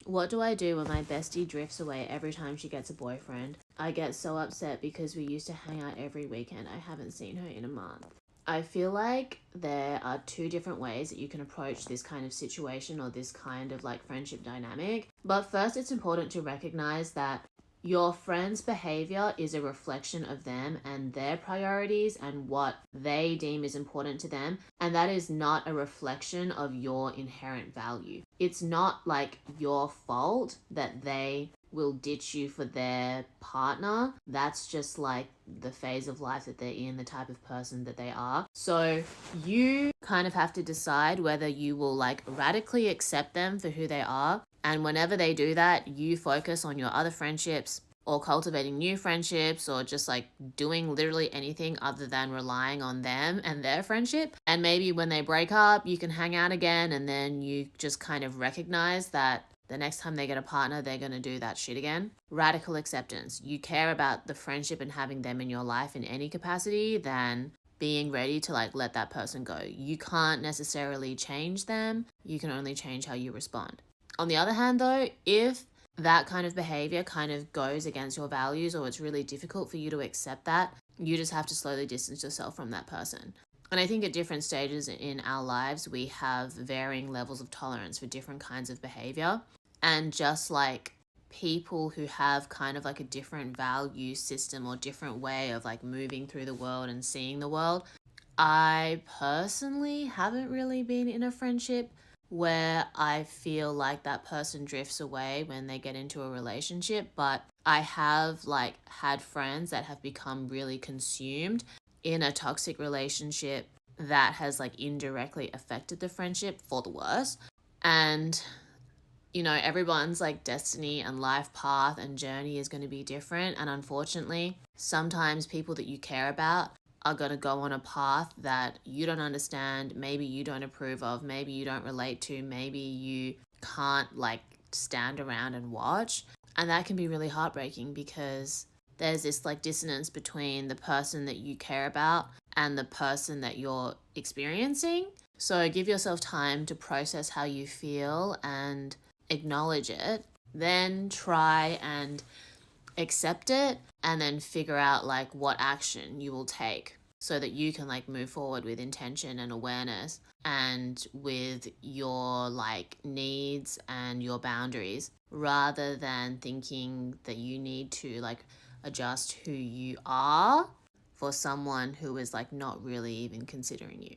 What do I do when my bestie drifts away every time she gets a boyfriend? I get so upset because we used to hang out every weekend. I haven't seen her in a month. I feel like there are two different ways that you can approach this kind of situation or this kind of like friendship dynamic. But first, it's important to recognize that your friend's behavior is a reflection of them and their priorities and what they deem is important to them. And that is not a reflection of your inherent value. It's not like your fault that they will ditch you for their partner. That's just like the phase of life that they're in, the type of person that they are. So you kind of have to decide whether you will like radically accept them for who they are. And whenever they do that, you focus on your other friendships or cultivating new friendships or just like doing literally anything other than relying on them and their friendship. And maybe when they break up, you can hang out again, and then you just kind of recognize that the next time they get a partner, they're going to do that shit again. Radical acceptance. You care about the friendship and having them in your life in any capacity than being ready to like let that person go. You can't necessarily change them. You can only change how you respond. On the other hand though, if that kind of behavior kind of goes against your values or it's really difficult for you to accept that, you just have to slowly distance yourself from that person. And I think at different stages in our lives, we have varying levels of tolerance for different kinds of behavior. And just like people who have kind of like a different value system or different way of like moving through the world and seeing the world, I personally haven't really been in a friendship where I feel like that person drifts away when they get into a relationship, but I have like had friends that have become really consumed in a toxic relationship that has like indirectly affected the friendship for the worse. And everyone's like destiny and life path and journey is going to be different. And unfortunately, sometimes people that you care about are going to go on a path that you don't understand, maybe you don't approve of, maybe you don't relate to, maybe you can't like stand around and watch. And that can be really heartbreaking because there's this like dissonance between the person that you care about and the person that you're experiencing. So give yourself time to process how you feel and acknowledge it, then try and accept it, and then figure out like what action you will take so that you can like move forward with intention and awareness and with your like needs and your boundaries, rather than thinking that you need to like adjust who you are for someone who is like not really even considering you.